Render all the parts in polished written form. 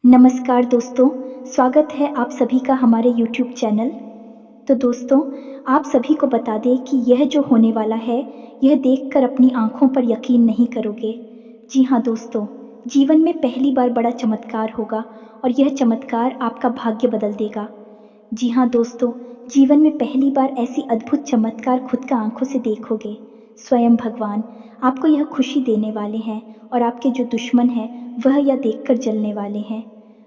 नमस्कार दोस्तों, स्वागत है आप सभी का हमारे YouTube चैनल। तो दोस्तों, आप सभी को बता दें कि यह जो होने वाला है, यह देखकर अपनी आँखों पर यकीन नहीं करोगे। जी हाँ दोस्तों, जीवन में पहली बार बड़ा चमत्कार होगा और यह चमत्कार आपका भाग्य बदल देगा। जी हाँ दोस्तों, जीवन में पहली बार ऐसी अद्भुत चमत्कार खुद का आँखों से देखोगे। स्वयं भगवान आपको यह खुशी देने वाले हैं और आपके जो दुश्मन हैं, वह यह देखकर जलने वाले हैं।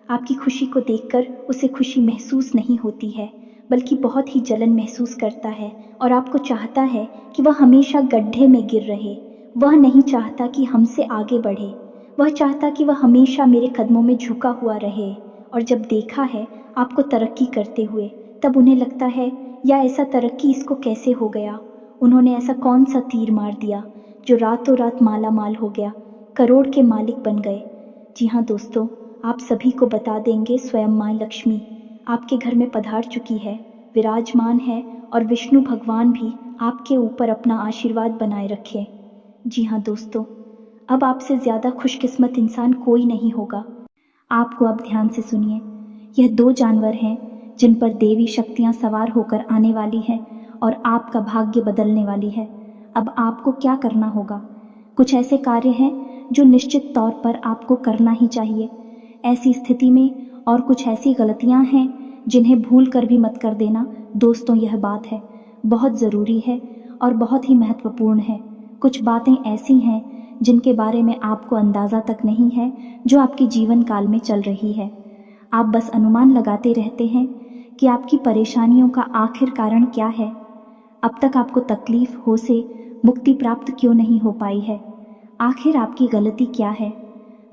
आपकी खुशी को देखकर उसे खुशी महसूस नहीं होती है, बल्कि बहुत ही जलन महसूस करता है और आपको चाहता है कि वह हमेशा गड्ढे में गिर रहे। वह नहीं चाहता कि हमसे आगे बढ़े, वह चाहता कि वह हमेशा मेरे कदमों में झुका हुआ रहे। और जब देखा है आपको तरक्की करते हुए, तब उन्हें लगता है या ऐसा तरक्की इसको कैसे हो गया, उन्होंने ऐसा कौन सा तीर मार दिया जो रातों रात माला माल हो गया, करोड़ के मालिक बन गए। जी हाँ दोस्तों, आप सभी को बता देंगे स्वयं माँ लक्ष्मी आपके घर में पधार चुकी है, विराजमान है और विष्णु भगवान भी आपके ऊपर अपना आशीर्वाद बनाए रखे। जी हाँ दोस्तों, अब आपसे ज़्यादा खुशकिस्मत इंसान कोई नहीं होगा। आपको अब ध्यान से सुनिए, यह दो जानवर हैं जिन पर देवी शक्तियाँ सवार होकर आने वाली हैं और आपका भाग्य बदलने वाली है। अब आपको क्या करना होगा? कुछ ऐसे कार्य हैं जो निश्चित तौर पर आपको करना ही चाहिए ऐसी स्थिति में, और कुछ ऐसी गलतियां हैं जिन्हें भूल कर भी मत कर देना। दोस्तों, यह बात है बहुत ज़रूरी है और बहुत ही महत्वपूर्ण है। कुछ बातें ऐसी हैं जिनके बारे में आपको अंदाज़ा तक नहीं है, जो आपके जीवन काल में चल रही है। आप बस अनुमान लगाते रहते हैं कि आपकी परेशानियों का आखिर कारण क्या है। अब तक आपको तकलीफ हो से मुक्ति प्राप्त क्यों नहीं हो पाई है? आखिर आपकी गलती क्या है?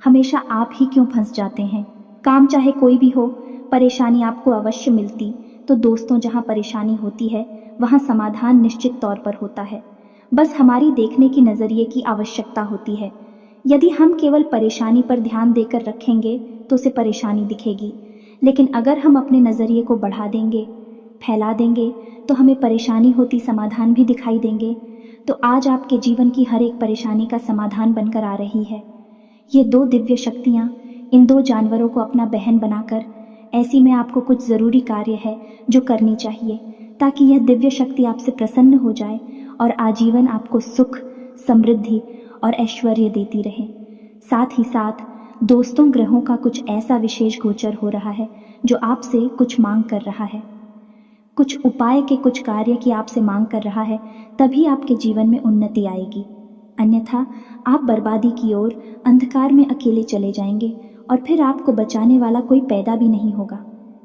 हमेशा आप ही क्यों फंस जाते हैं? काम चाहे कोई भी हो, परेशानी आपको अवश्य मिलती। तो दोस्तों, जहाँ परेशानी होती है वहाँ समाधान निश्चित तौर पर होता है। बस हमारी देखने की नज़रिए की आवश्यकता होती है। यदि हम केवल परेशानी पर ध्यान देकर रखेंगे तो उसे परेशानी दिखेगी, लेकिन अगर हम अपने नज़रिए को बढ़ा देंगे, फैला देंगे, तो हमें परेशानी होती समाधान भी दिखाई देंगे। तो आज आपके जीवन की हर एक परेशानी का समाधान बनकर आ रही है ये दो दिव्य शक्तियाँ, इन दो जानवरों को अपना बहन बनाकर। ऐसी में आपको कुछ ज़रूरी कार्य है जो करनी चाहिए, ताकि यह दिव्य शक्ति आपसे प्रसन्न हो जाए और आजीवन आपको सुख, समृद्धि और ऐश्वर्य देती रहे। साथ ही साथ दोस्तों, ग्रहों का कुछ ऐसा विशेष गोचर हो रहा है जो आपसे कुछ मांग कर रहा है, कुछ उपाय के, कुछ कार्य की आपसे मांग कर रहा है। तभी आपके जीवन में उन्नति आएगी, अन्यथा आप बर्बादी की ओर अंधकार में अकेले चले जाएंगे और फिर आपको बचाने वाला कोई पैदा भी नहीं होगा।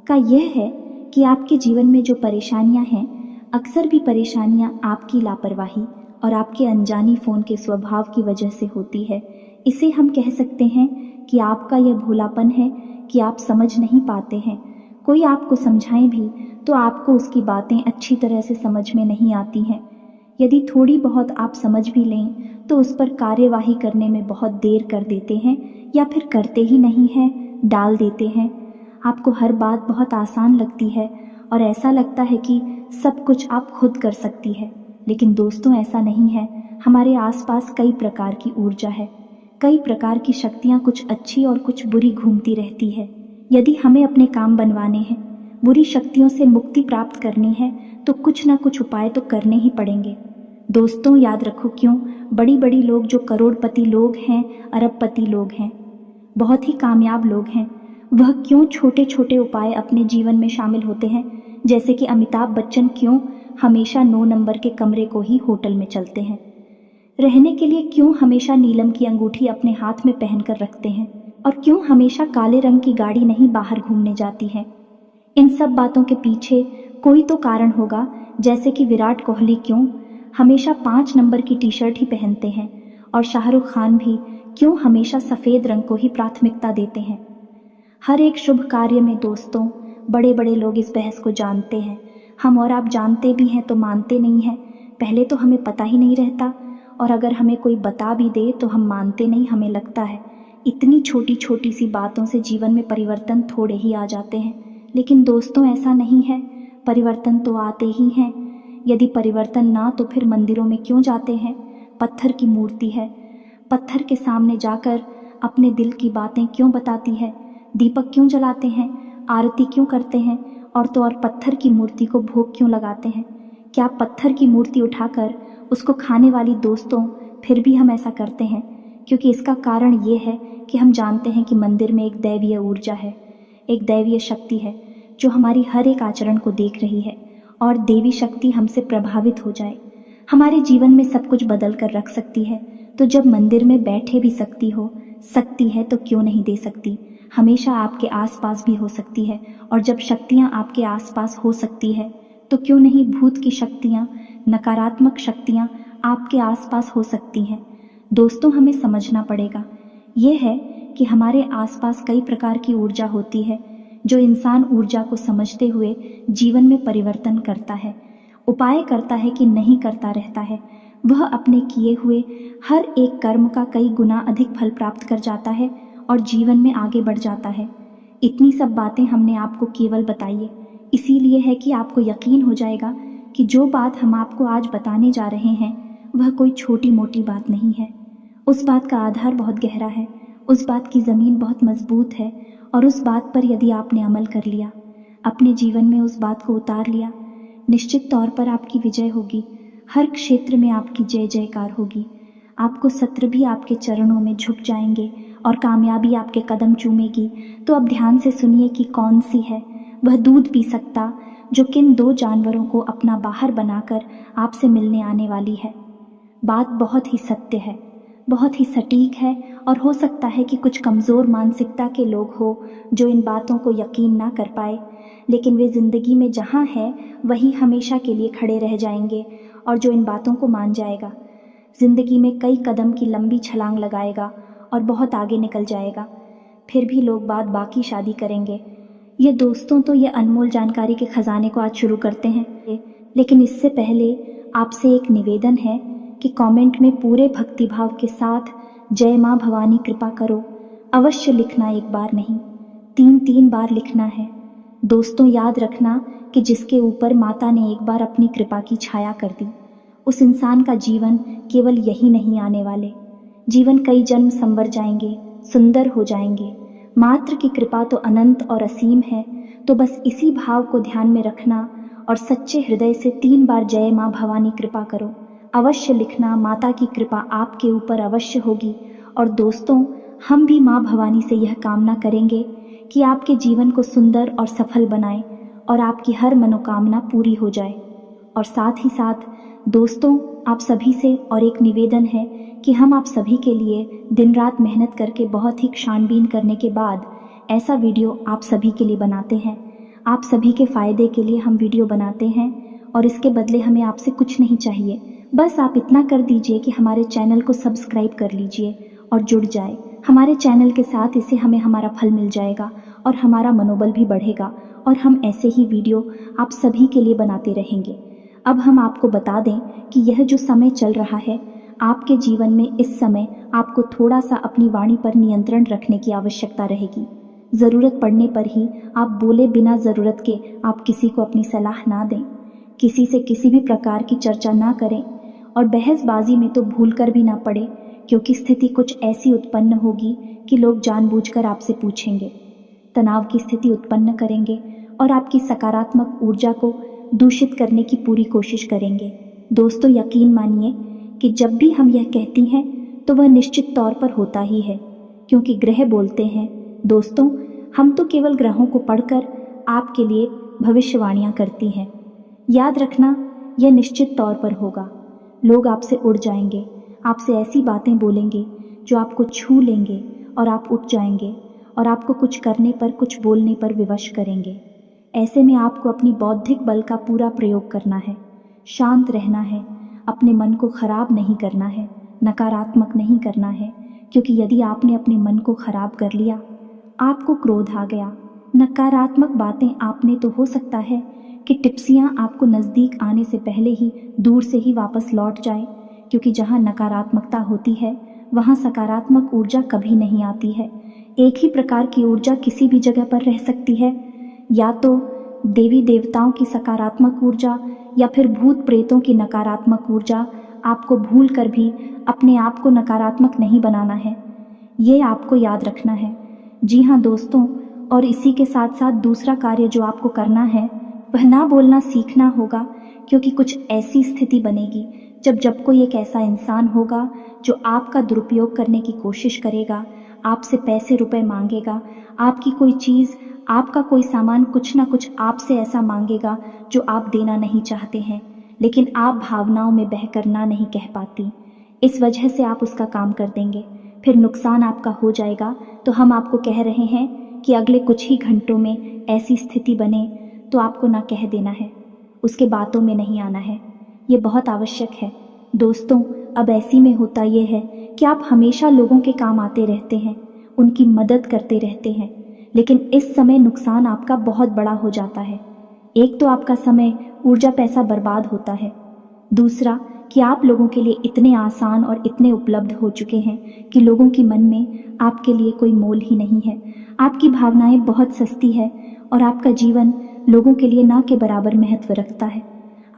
का यह है कि आपके जीवन में जो परेशानियां हैं, अक्सर भी परेशानियां आपकी लापरवाही और आपके अनजानी फ़ोन के स्वभाव की वजह से होती है। इसे हम कह सकते हैं कि आपका यह भोलापन है कि आप समझ नहीं पाते हैं। कोई आपको समझाएं भी तो आपको उसकी बातें अच्छी तरह से समझ में नहीं आती हैं। यदि थोड़ी बहुत आप समझ भी लें तो उस पर कार्यवाही करने में बहुत देर कर देते हैं, या फिर करते ही नहीं हैं, डाल देते हैं। आपको हर बात बहुत आसान लगती है और ऐसा लगता है कि सब कुछ आप खुद कर सकती है, लेकिन दोस्तों, ऐसा नहीं है। हमारे आसपास कई प्रकार की ऊर्जा है, कई प्रकार की शक्तियाँ, कुछ अच्छी और कुछ बुरी घूमती रहती है। यदि हमें अपने काम बनवाने हैं, बुरी शक्तियों से मुक्ति प्राप्त करनी है, तो कुछ ना कुछ उपाय तो करने ही पड़ेंगे। दोस्तों, याद रखो, क्यों बड़ी बड़ी लोग, जो करोड़पति लोग हैं, अरबपति लोग हैं, बहुत ही कामयाब लोग हैं, वह क्यों छोटे छोटे उपाय अपने जीवन में शामिल होते हैं। जैसे कि अमिताभ बच्चन क्यों हमेशा 9 नंबर के कमरे को ही होटल में चलते हैं, रहने के लिए क्यों हमेशा नीलम की अंगूठी अपने हाथ में पहनकर रखते हैं, और क्यों हमेशा काले रंग की गाड़ी नहीं बाहर घूमने जाती है। इन सब बातों के पीछे कोई तो कारण होगा। जैसे कि विराट कोहली क्यों हमेशा 5 नंबर की टी शर्ट ही पहनते हैं, और शाहरुख खान भी क्यों हमेशा सफ़ेद रंग को ही प्राथमिकता देते हैं। हर एक शुभ कार्य में दोस्तों, बड़े बड़े लोग इस बहस को जानते हैं। हम और आप जानते भी हैं तो मानते नहीं हैं। पहले तो हमें पता ही नहीं रहता, और अगर हमें कोई बता भी दे तो हम मानते नहीं। हमें लगता है इतनी छोटी छोटी सी बातों से जीवन में परिवर्तन थोड़े ही आ जाते हैं, लेकिन दोस्तों, ऐसा नहीं है। परिवर्तन तो आते ही हैं। यदि परिवर्तन ना, तो फिर मंदिरों में क्यों जाते हैं? पत्थर की मूर्ति है, पत्थर के सामने जाकर अपने दिल की बातें क्यों बताती है? दीपक क्यों जलाते हैं, आरती क्यों करते हैं, और तो और पत्थर की मूर्ति को भोग क्यों लगाते हैं? क्या पत्थर की मूर्ति उठाकर उसको खाने वाली दोस्तों फिर भी हम ऐसा करते हैं? क्योंकि इसका कारण ये है कि हम जानते हैं कि मंदिर में एक दैवीय ऊर्जा है, एक दैवीय शक्ति है जो हमारी हर एक आचरण को देख रही है, और देवी शक्ति हमसे प्रभावित हो जाए, हमारे जीवन में सब कुछ बदल कर रख सकती है। तो जब मंदिर में बैठे भी सकती है तो क्यों नहीं दे सकती, हमेशा आपके आसपास भी हो सकती है। और जब शक्तियाँ आपके आसपास हो सकती है तो क्यों नहीं भूत की शक्तियाँ, नकारात्मक शक्तियाँ आपके आसपास हो सकती हैं। दोस्तों, हमें समझना पड़ेगा यह है कि हमारे आसपास कई प्रकार की ऊर्जा होती है जो इंसान ऊर्जा को समझते हुए जीवन में परिवर्तन करता है, उपाय करता है कि नहीं करता रहता है। वह अपने किए हुए हर एक कर्म का कई गुना अधिक फल प्राप्त कर जाता है और जीवन में आगे बढ़ जाता है। इतनी सब बातें हमने आपको केवल बताई है, इसीलिए है कि आपको यकीन हो जाएगा कि जो बात हम आपको आज बताने जा रहे हैं वह कोई छोटी मोटी बात नहीं है। उस बात का आधार बहुत गहरा है, उस बात की ज़मीन बहुत मजबूत है, और उस बात पर यदि आपने अमल कर लिया, अपने जीवन में उस बात को उतार लिया, निश्चित तौर पर आपकी विजय होगी। हर क्षेत्र में आपकी जय जयकार होगी। आपको सत्र भी आपके चरणों में झुक जाएंगे और कामयाबी आपके कदम चूमेगी। तो अब ध्यान से सुनिए कि कौन सी है वह दूध पी सकता जो किन दो जानवरों को अपना बाहर बनाकर आपसे मिलने आने वाली है। बात बहुत ही सत्य है, बहुत ही सटीक है, और हो सकता है कि कुछ कमज़ोर मानसिकता के लोग हो जो इन बातों को यकीन ना कर पाए, लेकिन वे ज़िंदगी में जहाँ है वही हमेशा के लिए खड़े रह जाएंगे। और जो इन बातों को मान जाएगा ज़िंदगी में कई कदम की लंबी छलांग लगाएगा और बहुत आगे निकल जाएगा। फिर भी लोग बाकी शादी करेंगे। ये दोस्तों, तो ये अनमोल जानकारी के खजाने को आज शुरू करते हैं, लेकिन इससे पहले आपसे एक निवेदन है कि कमेंट में पूरे भक्तिभाव के साथ जय माँ भवानी कृपा करो अवश्य लिखना, एक बार नहीं 3 बार लिखना है। दोस्तों, याद रखना कि जिसके ऊपर माता ने एक बार अपनी कृपा की छाया कर दी, उस इंसान का जीवन केवल यही नहीं आने वाले, जीवन कई जन्म संवर जाएंगे, सुंदर हो जाएंगे। मात्र की कृपा तो अनंत और असीम है। तो बस इसी भाव को ध्यान में रखना और सच्चे हृदय से 3 बार जय माँ भवानी कृपा करो अवश्य लिखना। माता की कृपा आपके ऊपर अवश्य होगी। और दोस्तों, हम भी माँ भवानी से यह कामना करेंगे कि आपके जीवन को सुंदर और सफल बनाए और आपकी हर मनोकामना पूरी हो जाए। और साथ ही साथ दोस्तों, आप सभी से और एक निवेदन है कि हम आप सभी के लिए दिन रात मेहनत करके बहुत ही छानबीन करने के बाद ऐसा वीडियो आप सभी के लिए बनाते हैं। आप सभी के फ़ायदे के लिए हम वीडियो बनाते हैं और इसके बदले हमें आपसे कुछ नहीं चाहिए। बस आप इतना कर दीजिए कि हमारे चैनल को सब्सक्राइब कर लीजिए और जुड़ जाए हमारे चैनल के साथ। इससे हमें हमारा फल मिल जाएगा और हमारा मनोबल भी बढ़ेगा, और हम ऐसे ही वीडियो आप सभी के लिए बनाते रहेंगे। अब हम आपको बता दें कि यह जो समय चल रहा है आपके जीवन में, इस समय आपको थोड़ा सा अपनी वाणी पर नियंत्रण रखने की आवश्यकता रहेगी। ज़रूरत पड़ने पर ही आप बोले, बिना ज़रूरत के आप किसी को अपनी सलाह ना दें, किसी से किसी भी प्रकार की चर्चा ना करें, और बहसबाजी में तो भूल कर भी ना पड़े, क्योंकि स्थिति कुछ ऐसी उत्पन्न होगी कि लोग जानबूझकर आपसे पूछेंगे, तनाव की स्थिति उत्पन्न करेंगे और आपकी सकारात्मक ऊर्जा को दूषित करने की पूरी कोशिश करेंगे। दोस्तों, यकीन मानिए कि जब भी हम यह कहती हैं तो वह निश्चित तौर पर होता ही है, क्योंकि ग्रह बोलते हैं। दोस्तों, हम तो केवल ग्रहों को पढ़कर आपके लिए भविष्यवाणियाँ करती हैं। याद रखना, यह निश्चित तौर पर होगा। लोग आपसे उड़ जाएंगे, आपसे ऐसी बातें बोलेंगे जो आपको छू लेंगे और आप उठ जाएंगे और आपको कुछ करने पर, कुछ बोलने पर विवश करेंगे। ऐसे में आपको अपनी बौद्धिक बल का पूरा प्रयोग करना है, शांत रहना है, अपने मन को खराब नहीं करना है, नकारात्मक नहीं करना है, क्योंकि यदि आपने अपने मन को खराब कर लिया, आपको क्रोध आ गया, नकारात्मक बातें आपने, तो हो सकता है कि टिप्सियाँ आपको नज़दीक आने से पहले ही दूर से ही वापस लौट जाए, क्योंकि जहाँ नकारात्मकता होती है वहाँ सकारात्मक ऊर्जा कभी नहीं आती है। एक ही प्रकार की ऊर्जा किसी भी जगह पर रह सकती है, या तो देवी देवताओं की सकारात्मक ऊर्जा या फिर भूत प्रेतों की नकारात्मक ऊर्जा। आपको भूल कर भी अपने आप को नकारात्मक नहीं बनाना है, ये आपको याद रखना है। जी हाँ दोस्तों, और इसी के साथ साथ दूसरा कार्य जो आपको करना है वह ना बोलना सीखना होगा, क्योंकि कुछ ऐसी स्थिति बनेगी जब कोई एक ऐसा इंसान होगा जो आपका दुरुपयोग करने की कोशिश करेगा, आपसे पैसे रुपए मांगेगा, आपकी कोई चीज़, आपका कोई सामान, कुछ ना कुछ आपसे ऐसा मांगेगा जो आप देना नहीं चाहते हैं, लेकिन आप भावनाओं में बहकर ना नहीं कह पाती। इस वजह से आप उसका काम कर देंगे, फिर नुकसान आपका हो जाएगा। तो हम आपको कह रहे हैं कि अगले कुछ ही घंटों में ऐसी स्थिति बने तो आपको ना कह देना है, उसके बातों में नहीं आना है। ये बहुत आवश्यक है दोस्तों। अब ऐसी में होता ये है कि आप हमेशा लोगों के काम आते रहते हैं, उनकी मदद करते रहते हैं, लेकिन इस समय नुकसान आपका बहुत बड़ा हो जाता है। एक तो आपका समय, ऊर्जा, पैसा बर्बाद होता है। दूसरा कि आप लोगों के लिए इतने आसान और इतने उपलब्ध हो चुके हैं कि लोगों के मन में आपके लिए कोई मोल ही नहीं है। आपकी भावनाएं बहुत सस्ती है और आपका जीवन लोगों के लिए ना के बराबर महत्व रखता है।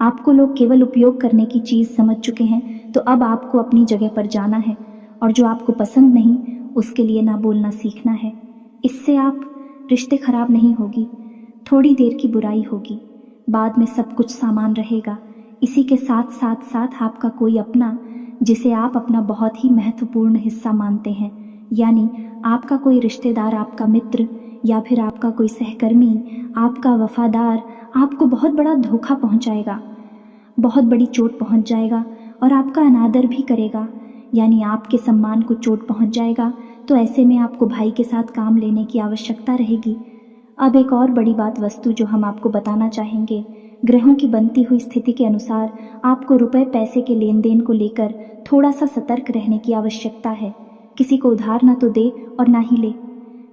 आपको लोग केवल उपयोग करने की चीज़ समझ चुके हैं, तो अब आपको अपनी जगह पर जाना है और जो आपको पसंद नहीं उसके लिए ना बोलना सीखना है। इससे आप रिश्ते खराब नहीं होगी, थोड़ी देर की बुराई होगी, बाद में सब कुछ सामान रहेगा। इसी के साथ साथ साथ आपका कोई अपना, जिसे आप अपना बहुत ही महत्वपूर्ण हिस्सा मानते हैं, यानी आपका कोई रिश्तेदार, आपका मित्र या फिर आपका कोई सहकर्मी, आपका वफादार, आपको बहुत बड़ा धोखा पहुंचाएगा, बहुत बड़ी चोट पहुंच जाएगा और आपका अनादर भी करेगा, यानी आपके सम्मान को चोट पहुंच जाएगा। तो ऐसे में आपको भाई के साथ काम लेने की आवश्यकता रहेगी। अब एक और बड़ी बात वस्तु जो हम आपको बताना चाहेंगे, ग्रहों की बनती हुई स्थिति के अनुसार आपको रुपए पैसे के लेन देन को लेकर थोड़ा सा सतर्क रहने की आवश्यकता है। किसी को उधार ना तो दे और ना ही ले।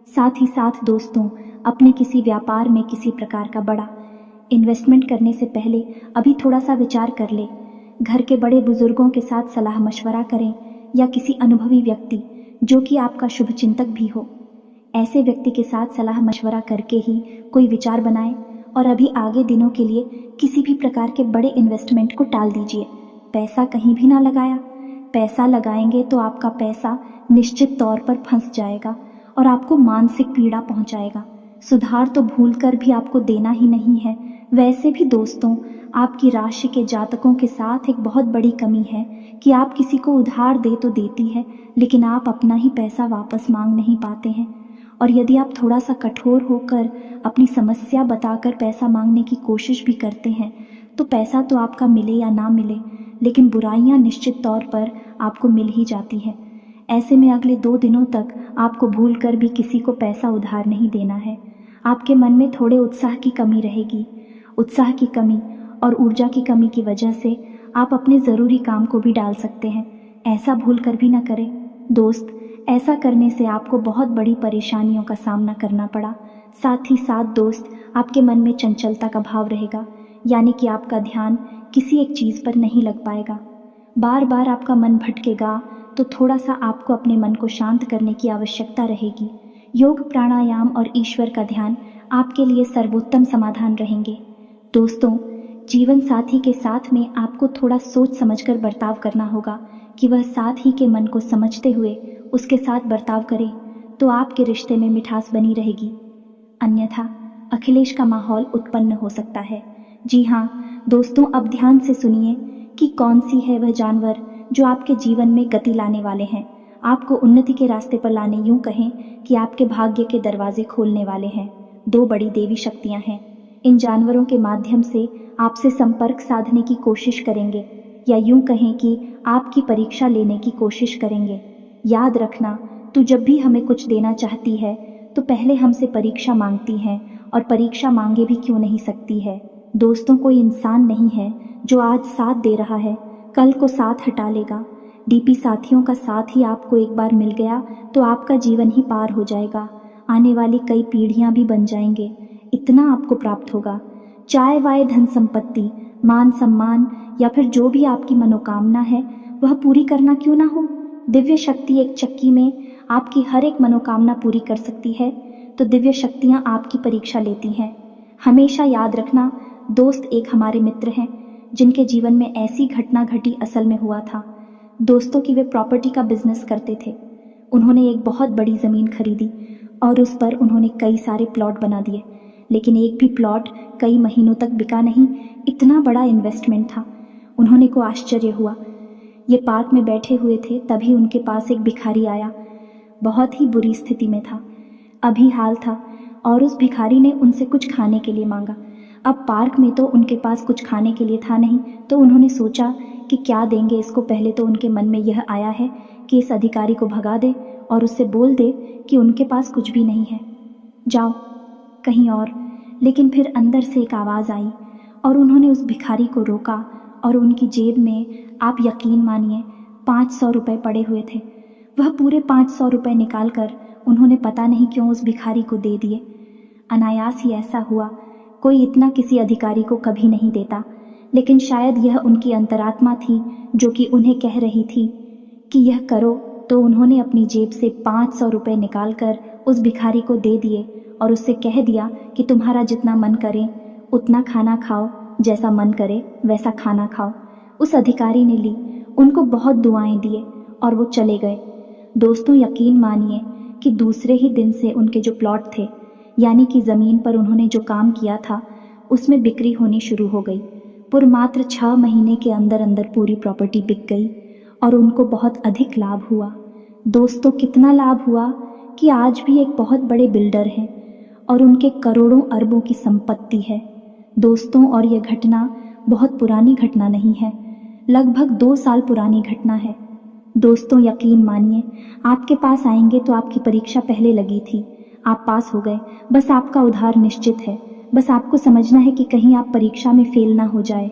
साथ ही साथ दोस्तों, अपने किसी व्यापार में किसी प्रकार का बड़ा इन्वेस्टमेंट करने से पहले अभी थोड़ा सा विचार कर ले। घर के बड़े बुजुर्गों के साथ सलाह मशवरा करें या किसी अनुभवी व्यक्ति जो कि आपका शुभचिंतक भी हो, ऐसे व्यक्ति के साथ सलाह मशवरा करके ही कोई विचार बनाएं और अभी आगे दिनों के लिए किसी भी प्रकार के बड़े इन्वेस्टमेंट को टाल दीजिए। पैसा कहीं भी ना लगाया। पैसा लगाएंगे तो आपका पैसा निश्चित तौर पर फंस जाएगा और आपको मानसिक पीड़ा पहुंचाएगा। सुधार तो भूल कर भी आपको देना ही नहीं है। वैसे भी दोस्तों, आपकी राशि के जातकों के साथ एक बहुत बड़ी कमी है कि आप किसी को उधार दे तो देती है, लेकिन आप अपना ही पैसा वापस मांग नहीं पाते हैं। और यदि आप थोड़ा सा कठोर होकर अपनी समस्या बताकर पैसा मांगने की कोशिश भी करते हैं, तो पैसा तो आपका मिले या ना मिले, लेकिन बुराइयां निश्चित तौर पर आपको मिल ही जाती है। ऐसे में अगले 2 दिनों तक आपको भूल कर भी किसी को पैसा उधार नहीं देना है। आपके मन में थोड़े उत्साह की कमी रहेगी। उत्साह की कमी और ऊर्जा की कमी की वजह से आप अपने ज़रूरी काम को भी डाल सकते हैं। ऐसा भूल कर भी ना करें दोस्त। ऐसा करने से आपको बहुत बड़ी परेशानियों का सामना करना पड़ा। साथ ही साथ दोस्त, आपके मन में चंचलता का भाव रहेगा, यानी कि आपका ध्यान किसी एक चीज़ पर नहीं लग पाएगा। बार बार आपका मन भटकेगा, तो थोड़ा सा आपको अपने मन को शांत करने की आवश्यकता रहेगी। योग, प्राणायाम और ईश्वर का ध्यान आपके लिए सर्वोत्तम समाधान रहेंगे। दोस्तों, जीवन साथी के साथ में आपको थोड़ा सोच समझकर बर्ताव करना होगा कि वह साथ ही के मन को समझते हुए उसके साथ बर्ताव करे, तो आपके रिश्ते में मिठास बनी रहेगी। अन्यथा अखिलेश का माहौल उत्पन्न हो सकता है। जी हाँ दोस्तों, अब ध्यान से सुनिए कि कौन सी है वह जानवर जो आपके जीवन में गति लाने वाले हैं, आपको उन्नति के रास्ते पर लाने, यूं कहें कि आपके भाग्य के दरवाजे खोलने वाले हैं। 2 बड़ी देवी शक्तियां हैं। इन जानवरों के माध्यम से आपसे संपर्क साधने की कोशिश करेंगे, या यूं कहें कि आपकी परीक्षा लेने की कोशिश करेंगे। याद रखना, तू जब भी हमें कुछ देना चाहती है तो पहले हमसे परीक्षा मांगती है, और परीक्षा मांगे भी क्यों नहीं सकती है। दोस्तों, कोई इंसान नहीं है जो आज साथ दे रहा है कल को साथ हटा लेगा। डीपी साथियों का साथ ही आपको एक बार मिल गया तो आपका जीवन ही पार हो जाएगा। आने वाली कई पीढ़ियां भी बन जाएंगे, इतना आपको प्राप्त होगा। चाहे वाय, धन संपत्ति, मान सम्मान या फिर जो भी आपकी मनोकामना है वह पूरी करना क्यों ना हो। दिव्य शक्ति एक चक्की में आपकी हर एक मनोकामना पूरी कर सकती है, तो दिव्य शक्तियां आपकी परीक्षा लेती हैं। हमेशा याद रखना दोस्त, एक हमारे मित्र हैं जिनके जीवन में ऐसी घटना घटी, असल में हुआ था दोस्तों कि वे प्रॉपर्टी का बिजनेस करते थे। उन्होंने एक बहुत बड़ी ज़मीन खरीदी और उस पर उन्होंने कई सारे प्लॉट बना दिए, लेकिन एक भी प्लॉट कई महीनों तक बिका नहीं। इतना बड़ा इन्वेस्टमेंट था। उन्होंने को आश्चर्य हुआ। ये पार्क में बैठे हुए थे, तभी उनके पास एक भिखारी आया। बहुत ही बुरी स्थिति में था, अभी हाल था, और उस भिखारी ने उनसे कुछ खाने के लिए मांगा। अब पार्क में तो उनके पास कुछ खाने के लिए था नहीं, तो उन्होंने सोचा कि क्या देंगे इसको। पहले तो उनके मन में यह आया है कि इस अधिकारी को भगा दे और उससे बोल दे कि उनके पास कुछ भी नहीं है, जाओ कहीं और। लेकिन फिर अंदर से एक आवाज़ आई और उन्होंने उस भिखारी को रोका और उनकी जेब में, आप यकीन मानिए, 500 रुपये पड़े हुए थे। वह पूरे 500 रुपये निकाल कर उन्होंने पता नहीं क्यों उस भिखारी को दे दिए। अनायास ही ऐसा हुआ। कोई इतना किसी अधिकारी को कभी नहीं देता, लेकिन शायद यह उनकी अंतरात्मा थी जो कि उन्हें कह रही थी कि यह करो। तो उन्होंने अपनी जेब से 500 रुपये निकाल कर उस भिखारी को दे दिए और उससे कह दिया कि तुम्हारा जितना मन करे उतना खाना खाओ, जैसा मन करे वैसा खाना खाओ। उस अधिकारी ने ली, उनको बहुत दुआएं दिए और वो चले गए। दोस्तों, यकीन मानिए कि दूसरे ही दिन से उनके जो प्लॉट थे, यानी कि ज़मीन पर उन्होंने जो काम किया था, उसमें बिक्री होनी शुरू हो गई। पर मात्र 6 महीने के अंदर अंदर पूरी प्रॉपर्टी बिक गई और उनको बहुत अधिक लाभ हुआ। दोस्तों, कितना लाभ हुआ कि आज भी एक बहुत बड़े बिल्डर हैं और उनके करोड़ों अरबों की संपत्ति है। दोस्तों, और यह घटना बहुत पुरानी घटना नहीं है, लगभग 2 साल पुरानी घटना है। दोस्तों, यकीन मानिए, आपके पास आएंगे तो आपकी परीक्षा पहले लगी थी, आप पास हो गए, बस आपका उद्धार निश्चित है। बस आपको समझना है कि कहीं आप परीक्षा में फेल ना हो जाए,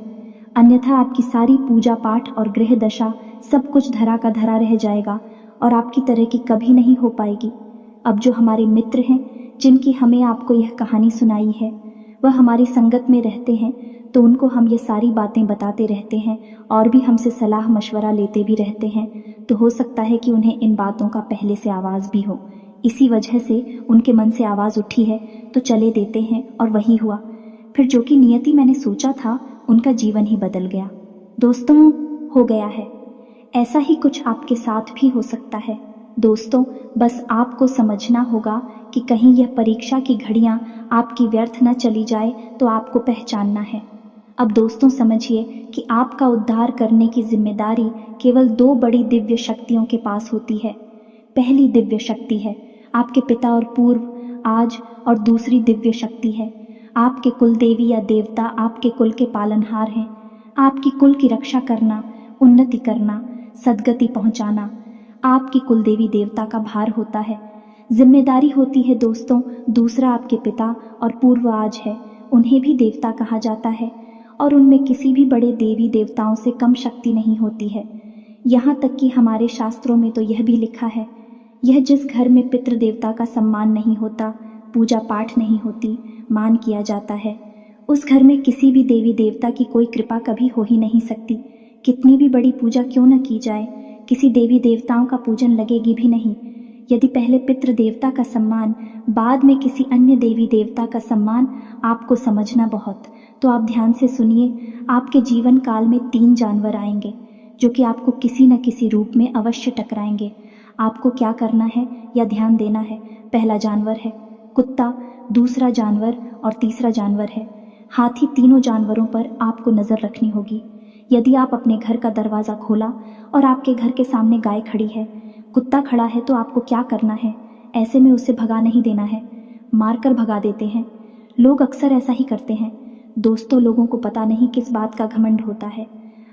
अन्यथा आपकी सारी पूजा पाठ और गृह दशा सब कुछ धरा का धरा रह जाएगा और आपकी तरह की कभी नहीं हो पाएगी। अब जो हमारे मित्र हैं, जिनकी हमें आपको यह कहानी सुनाई है, वह हमारी संगत में रहते हैं, तो उनको हम ये सारी बातें बताते रहते हैं और भी हमसे सलाह मशवरा लेते भी रहते हैं। तो हो सकता है कि उन्हें इन बातों का पहले से आवाज़ भी हो, इसी वजह से उनके मन से आवाज़ उठी है, तो चले देते हैं। और वही हुआ। फिर जो कि नियति मैंने सोचा था, उनका जीवन ही बदल गया। दोस्तों, हो गया है। ऐसा ही कुछ आपके साथ भी हो सकता है। दोस्तों, बस आपको समझना होगा कि कहीं यह परीक्षा की घड़ियां आपकी व्यर्थ न चली जाए, तो आपको पहचानना है। अब दोस्तों, समझिए कि आपका उद्धार करने की जिम्मेदारी केवल 2 बड़ी दिव्य शक्तियों के पास होती है। पहली दिव्य शक्ति है आपके पिता और पूर्व आज, और दूसरी दिव्य शक्ति है आपके कुल देवी या देवता, आपके कुल के पालनहार हैं। आपकी कुल की रक्षा करना, उन्नति करना, सद्गति पहुंचाना आपकी कुल देवी देवता का भार होता है, जिम्मेदारी होती है। दोस्तों, दूसरा आपके पिता और पूर्व आज है, उन्हें भी देवता कहा जाता है और उनमें किसी भी बड़े देवी देवताओं से कम शक्ति नहीं होती है। यहाँ तक कि हमारे शास्त्रों में तो यह भी लिखा है, यह जिस घर में पितृ देवता का सम्मान नहीं होता, पूजा पाठ नहीं होती, मान किया जाता है, उस घर में किसी भी देवी देवता की कोई कृपा कभी हो ही नहीं सकती। कितनी भी बड़ी पूजा क्यों न की जाए, किसी देवी देवताओं का पूजन लगेगी भी नहीं। यदि पहले पितृ देवता का सम्मान, बाद में किसी अन्य देवी देवता का सम्मान आपको समझना बहुत, तो आप ध्यान से सुनिए। आपके जीवन काल में 3 जानवर आएंगे जो कि आपको किसी न किसी रूप में अवश्य टकराएंगे। आपको क्या करना है या ध्यान देना है? पहला जानवर है कुत्ता, दूसरा जानवर और तीसरा जानवर है हाथी। तीनों जानवरों पर आपको नज़र रखनी होगी। यदि आप अपने घर का दरवाज़ा खोला और आपके घर के सामने गाय खड़ी है, कुत्ता खड़ा है, तो आपको क्या करना है? ऐसे में उसे भगा नहीं देना है, मारकर भगा देते हैं। लोग अक्सर ऐसा ही करते हैं। दोस्तों, लोगों को पता नहीं किस बात का घमंड होता है।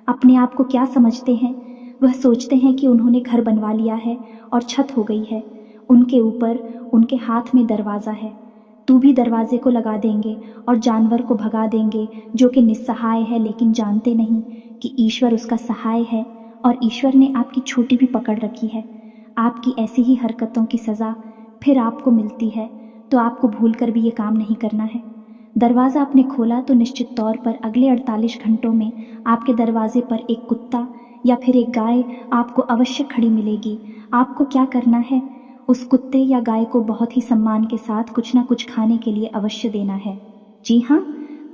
अपने आप को क्या समझते हैं? वह सोचते हैं कि उन्होंने घर बनवा लिया है और छत हो गई है, उनके ऊपर उनके हाथ में दरवाज़ा है, तू भी दरवाजे को लगा देंगे और जानवर को भगा देंगे जो कि निस्सहाय है, लेकिन जानते नहीं कि ईश्वर उसका सहाय है और ईश्वर ने आपकी छोटी भी पकड़ रखी है। आपकी ऐसी ही हरकतों की सज़ा फिर आपको मिलती है, तो आपको भूलकर भी ये काम नहीं करना है। दरवाज़ा आपने खोला तो निश्चित तौर पर अगले 48 घंटों में आपके दरवाजे पर एक कुत्ता या फिर एक गाय आपको अवश्य खड़ी मिलेगी। आपको क्या करना है? उस कुत्ते या गाय को बहुत ही सम्मान के साथ कुछ ना कुछ खाने के लिए अवश्य देना है। जी हाँ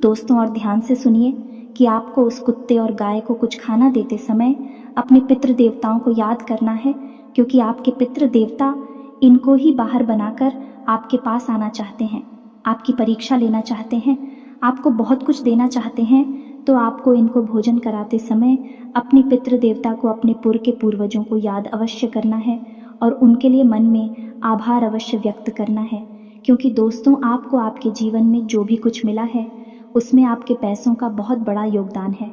दोस्तों, और ध्यान से सुनिए कि आपको उस कुत्ते और गाय को कुछ खाना देते समय अपने पितृ देवताओं को याद करना है, क्योंकि आपके पितृ देवता इनको ही बाहर बनाकर आपके पास आना चाहते हैं, आपकी परीक्षा लेना चाहते हैं, आपको बहुत कुछ देना चाहते हैं, तो आपको इनको भोजन कराते समय अपनी पितृ देवता को, अपने पूर्वजों को याद अवश्य करना है और उनके लिए मन में आभार अवश्य व्यक्त करना है। क्योंकि दोस्तों, आपको आपके जीवन में जो भी कुछ मिला है उसमें आपके पैसों का बहुत बड़ा योगदान है।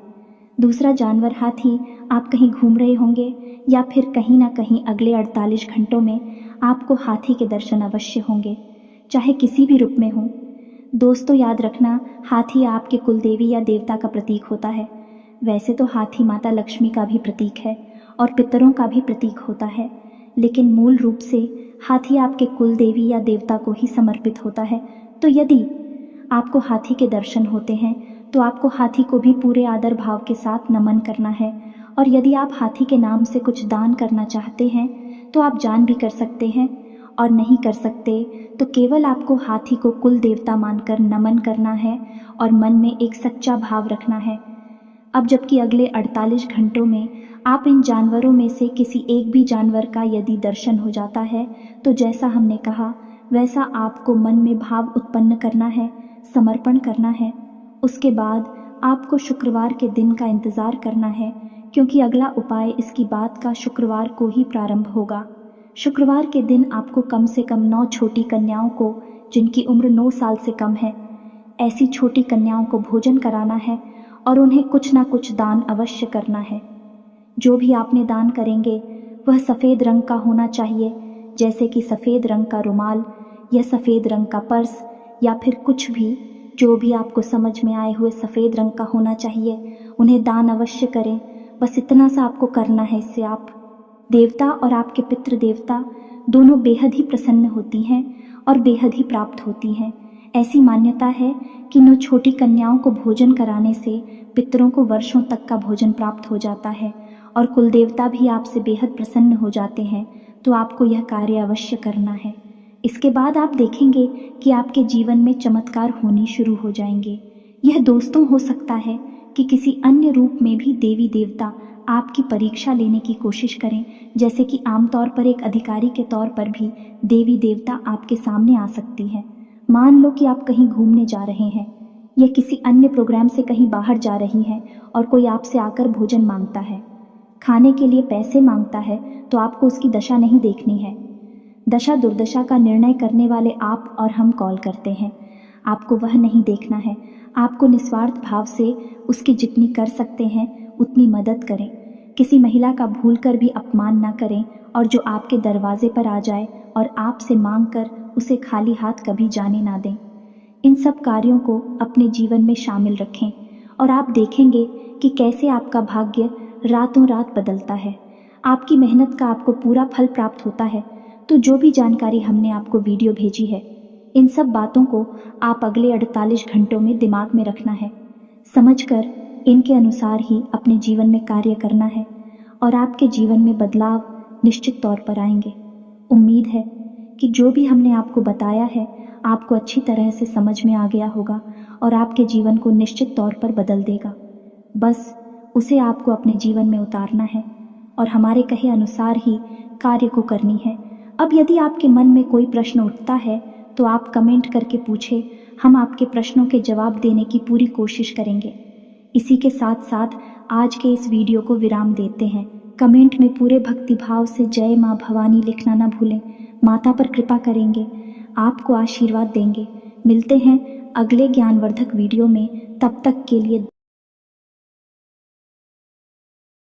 दूसरा जानवर हाथी, आप कहीं घूम रहे होंगे या फिर कहीं ना कहीं अगले 48 घंटों में आपको हाथी के दर्शन अवश्य होंगे, चाहे किसी भी रूप में हो। दोस्तों, याद रखना, हाथी आपके कुलदेवी या देवता का प्रतीक होता है। वैसे तो हाथी माता लक्ष्मी का भी प्रतीक है और पितरों का भी प्रतीक होता है, लेकिन मूल रूप से हाथी आपके कुलदेवी या देवता को ही समर्पित होता है। तो यदि आपको हाथी के दर्शन होते हैं तो आपको हाथी को भी पूरे आदर भाव के साथ नमन करना है। और यदि आप हाथी के नाम से कुछ दान करना चाहते हैं तो आप जान भी कर सकते हैं, और नहीं कर सकते तो केवल आपको हाथी को कुल देवता मानकर नमन करना है और मन में एक सच्चा भाव रखना है। अब जबकि अगले 48 घंटों में आप इन जानवरों में से किसी एक भी जानवर का यदि दर्शन हो जाता है तो जैसा हमने कहा वैसा आपको मन में भाव उत्पन्न करना है, समर्पण करना है। उसके बाद आपको शुक्रवार के दिन का इंतज़ार करना है, क्योंकि अगला उपाय इसकी बात का शुक्रवार को ही प्रारंभ होगा। शुक्रवार के दिन आपको कम से कम 9 छोटी कन्याओं को, जिनकी उम्र 9 साल से कम है, ऐसी छोटी कन्याओं को भोजन कराना है और उन्हें कुछ ना कुछ दान अवश्य करना है। जो भी आपने दान करेंगे वह सफ़ेद रंग का होना चाहिए, जैसे कि सफ़ेद रंग का रुमाल या सफ़ेद रंग का पर्स या फिर कुछ भी, जो भी आपको समझ में आए हुए सफ़ेद रंग का होना चाहिए, उन्हें दान अवश्य करें। बस इतना सा आपको करना है। इससे आप देवता और आपके पितृ देवता दोनों बेहद ही प्रसन्न होती हैं और बेहद ही प्राप्त होती हैं। ऐसी मान्यता है कि 9 छोटी कन्याओं को भोजन कराने से पितरों को वर्षों तक का भोजन प्राप्त हो जाता है और कुलदेवता भी आपसे बेहद प्रसन्न हो जाते हैं। तो आपको यह कार्य अवश्य करना है। इसके बाद आप देखेंगे कि आपके जीवन में चमत्कार होने शुरू हो जाएंगे। यह दोस्तों हो सकता है कि किसी अन्य रूप में भी देवी देवता आपकी परीक्षा लेने की कोशिश करें, जैसे कि आमतौर पर एक अधिकारी के तौर पर भी देवी देवता आपके सामने आ सकती है। मान लो कि आप कहीं घूमने जा रहे हैं या किसी अन्य प्रोग्राम से कहीं बाहर जा रही हैं और कोई आपसे आकर भोजन मांगता है, खाने के लिए पैसे मांगता है, तो आपको उसकी दशा नहीं देखनी है। दशा दुर्दशा का निर्णय करने वाले आप और हम कॉल करते हैं। आपको वह नहीं देखना है। आपको निस्वार्थ भाव से उसकी जितनी कर सकते हैं उतनी मदद करें। किसी महिला का भूलकर भी अपमान ना करें और जो आपके दरवाजे पर आ जाए और आपसे मांग कर उसे खाली हाथ कभी जाने ना दें। इन सब कार्यों को अपने जीवन में शामिल रखें और आप देखेंगे कि कैसे आपका भाग्य रातों रात बदलता है। आपकी मेहनत का आपको पूरा फल प्राप्त होता है। तो जो भी जानकारी हमने आपको वीडियो भेजी है, इन सब बातों को आप अगले 48 घंटों में दिमाग में रखना है, समझकर इनके अनुसार ही अपने जीवन में कार्य करना है और आपके जीवन में बदलाव निश्चित तौर पर आएंगे। उम्मीद है कि जो भी हमने आपको बताया है आपको अच्छी तरह से समझ में आ गया होगा और आपके जीवन को निश्चित तौर पर बदल देगा। बस उसे आपको अपने जीवन में उतारना है और हमारे कहे अनुसार ही कार्य को करनी है। अब यदि आपके मन में कोई प्रश्न उठता है तो आप कमेंट करके पूछे, हम आपके प्रश्नों के जवाब देने की पूरी कोशिश करेंगे। इसी के साथ साथ आज के इस वीडियो को विराम देते हैं। कमेंट में पूरे भक्तिभाव से जय माँ भवानी लिखना ना भूलें। माता पर कृपा करेंगे, आपको आशीर्वाद देंगे। मिलते हैं अगले ज्ञानवर्धक वीडियो में, तब तक के लिए